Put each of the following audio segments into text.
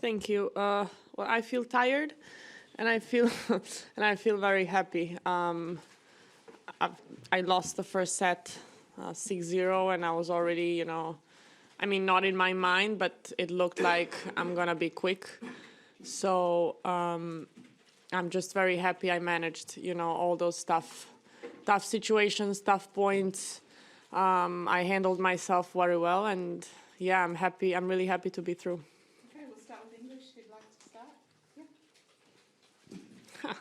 Thank you. Well, I feel tired, and I feel and I feel very happy. I lost the first set 6-0, and I was already, I mean, not in my mind, but it looked like I'm gonna be quick. So I'm just very happy I managed, all those tough situations, tough points. I handled myself very well, and yeah, I'm happy. I'm really happy to be through. Okay, we'll start with English. Who'd like to start? Yeah.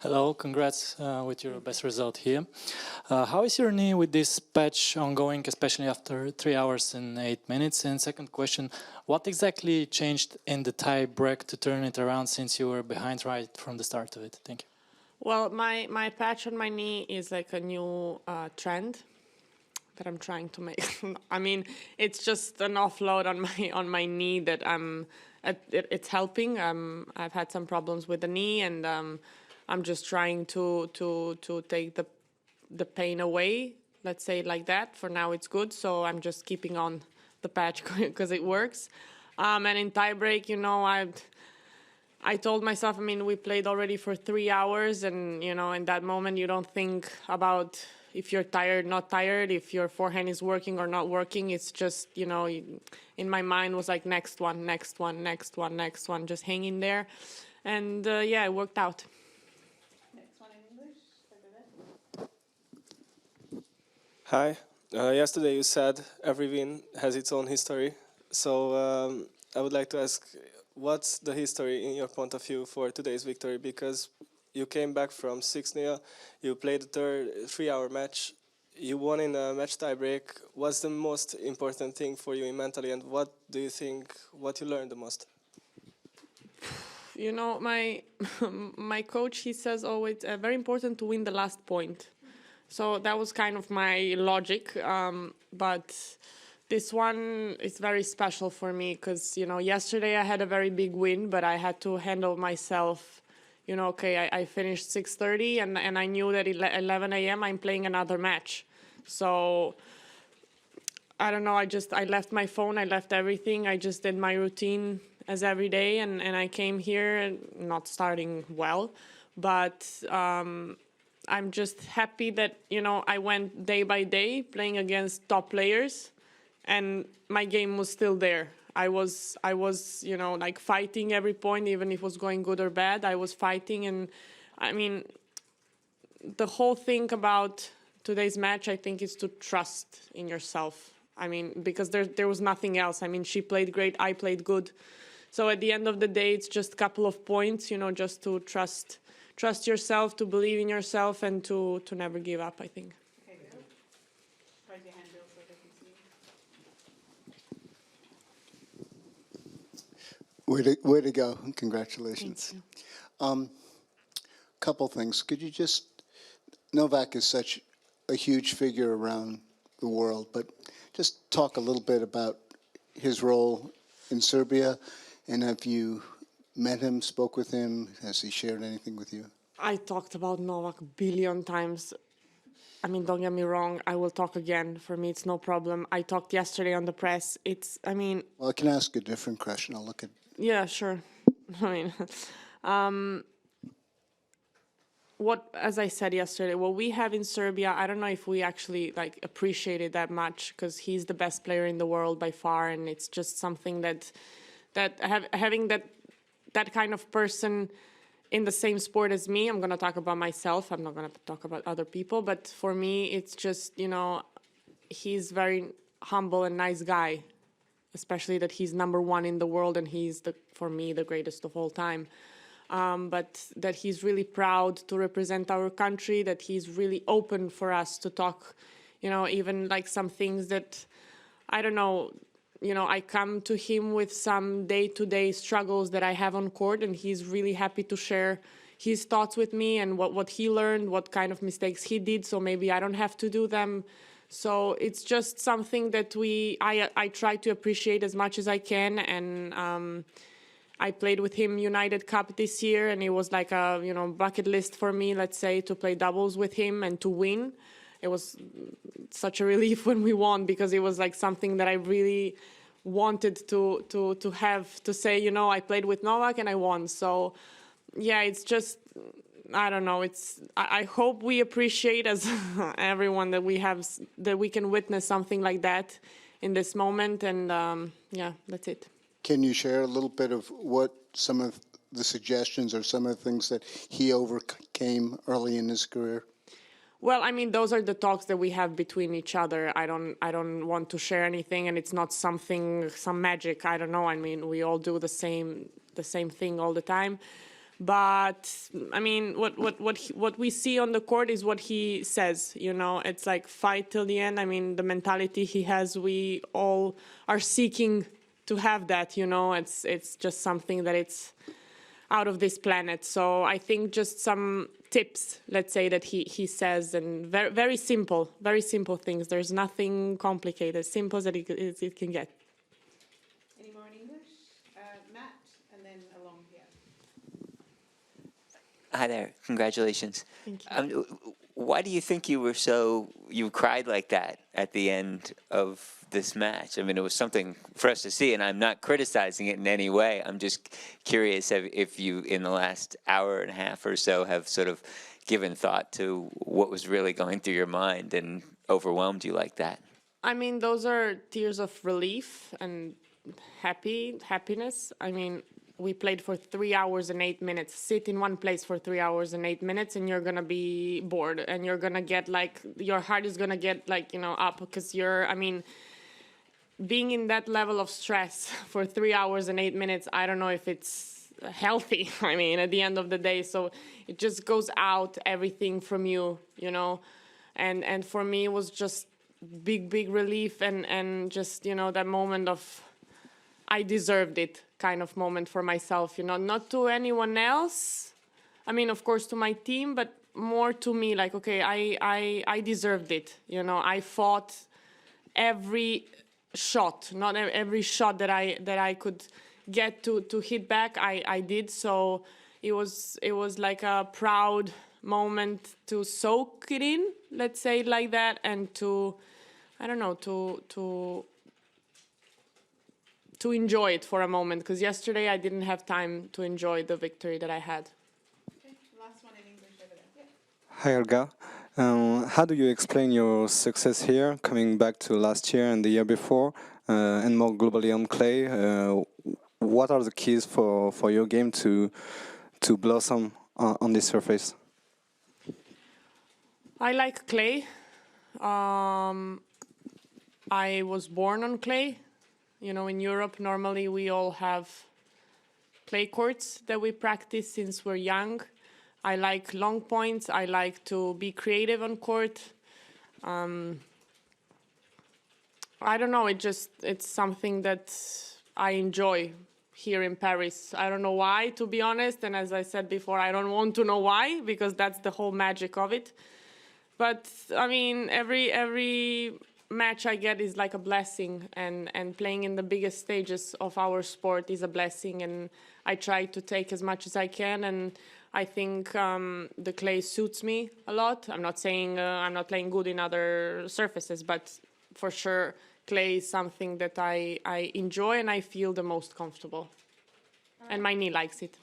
Hello, congrats with your best result here. How is your knee with this patch ongoing, especially after 3 hours and 8 minutes? And second question, what exactly changed in the tie break to turn it around since you were behind right from the start of it? Thank you. Well, my patch on my knee is like a new trend that I'm trying to make. I mean, it's just an offload on my knee that it's helping. I've had some problems with the knee, and I'm just trying to take the pain away. Let's say it like that. For now, it's good. So I'm just keeping on the patch because it works. And in tiebreak, I told myself, I mean, we played already for 3 hours, and, in that moment, you don't think about if you're tired, not tired, if your forehand is working or not working. It's just, in my mind was like next one, next one, next one, next one, just hanging there. And, yeah, it worked out. Next one in English. Hi. Yesterday you said every win has its own history. So I would like to ask, what's the history in your point of view for today's victory? Because you came back from 6-0, you played the 3-hour match, you won in a match tiebreak. What's the most important thing for you mentally, and what do you think, what you learned the most? My coach, he says always very important to win the last point. So that was kind of my logic, but this one is very special for me because, yesterday I had a very big win, but I had to handle myself. Okay, I finished 6:30, and I knew that at 11 a.m. I'm playing another match. So I don't know, I left my phone, I left everything. I just did my routine as every day, and I came here not starting well, but I'm just happy that, I went day by day playing against top players, and my game was still there. I was, like fighting every point, even if it was going good or bad. I was fighting, and I mean, the whole thing about today's match, I think, is to trust in yourself. I mean, because there was nothing else. I mean, she played great, I played good. So at the end of the day, it's just a couple of points, just to trust yourself, to believe in yourself, and to never give up, I think. Okay, Bill. Raise your hand, Bill, so they can see you. Way to go. Congratulations. Couple things. Could you Novak is such a huge figure around the world, but just talk a little bit about his role in Serbia, and have you met him, spoke with him? Has he shared anything with you? I talked about Novak a billion times. I mean, don't get me wrong, I will talk again. For me, it's no problem. I talked yesterday on the press. Well, I can ask a different question. I'll look at... Yeah, sure. I mean, as I said yesterday, what we have in Serbia, I don't know if we actually appreciate it that much, because he's the best player in the world by far, and it's just something having that kind of person in the same sport as me. I'm going to talk about myself. I'm not going to talk about other people. But for me, it's just, he's very humble and nice guy, especially that he's #1 in the world, and he's, for me, the greatest of all time. But that he's really proud to represent our country, that he's really open for us to talk, even some things that, I don't know, I come to him with some day-to-day struggles that I have on court, and he's really happy to share his thoughts with me and what he learned, what kind of mistakes he did, so maybe I don't have to do them. So it's just something that I try to appreciate as much as I can, and I played with him United Cup this year, and it was like a bucket list for me, let's say, to play doubles with him and to win. It was such a relief when we won, because it was like something that I really wanted to have to say, you know, I played with Novak and I won. So yeah, it's just, I don't know. I hope we appreciate as everyone that we can witness something like that in this moment. And yeah, that's it. Can you share a little bit of what some of the suggestions or some of the things that he overcame early in his career? Well, I mean, those are the talks that we have between each other. I don't want to share anything, and it's not some magic. I don't know. I mean, we all do the same thing all the time. But I mean, what we see on the court is what he says. You know, it's like fight till the end. I mean, the mentality he has, we all are seeking to have that. You know, it's just something that it's out of this planet. So I think just some tips, let's say, that he says, and very simple things. There's nothing complicated, simple as it can get. Any more in English? Matt, and then along here. Hi there. Congratulations. Thank you. Why do you think you cried like that at the end of this match? I mean, it was something for us to see, and I'm not criticizing it in any way. I'm just curious if you, in the last hour and a half or so, have sort of given thought to what was really going through your mind and overwhelmed you like that. I mean, those are tears of relief and happiness. I mean, we played for 3 hours and 8 minutes. Sit in one place for 3 hours and 8 minutes, and you're gonna be bored, and you're gonna get like, your heart is gonna get like, you know, up, because I mean, being in that level of stress for 3 hours and 8 minutes, I don't know if it's healthy. I mean, at the end of the day, so it just goes out everything from you, you know, and for me it was just big relief, and just, you know, that moment of I deserved it kind of moment for myself, you know, not to anyone else. I mean, of course, to my team, but more to me, like, okay, I deserved it. You know, I fought every shot, not every shot that I could get to hit back. I did. So it was like a proud moment to soak it in, let's say it like that, and to, I don't know, to enjoy it for a moment, because yesterday I didn't have time to enjoy the victory that I had. Okay, last one in English over there. Yeah. Hi Olga, how do you explain your success here, coming back to last year and the year before, and more globally on clay? What are the keys for your game to blossom on this surface? I like clay. I was born on clay. You know, in Europe, normally we all have clay courts that we practice since we're young. I like long points. I like to be creative on court. I don't know, it's something that I enjoy here in Paris. I don't know why, to be honest. And as I said before, I don't want to know why, because that's the whole magic of it. But I mean, every match I get is like a blessing, and playing in the biggest stages of our sport is a blessing, and I try to take as much as I can, and I think the clay suits me a lot. I'm not saying I'm not playing good in other surfaces, but for sure clay is something that I enjoy and I feel the most comfortable, and my knee likes it.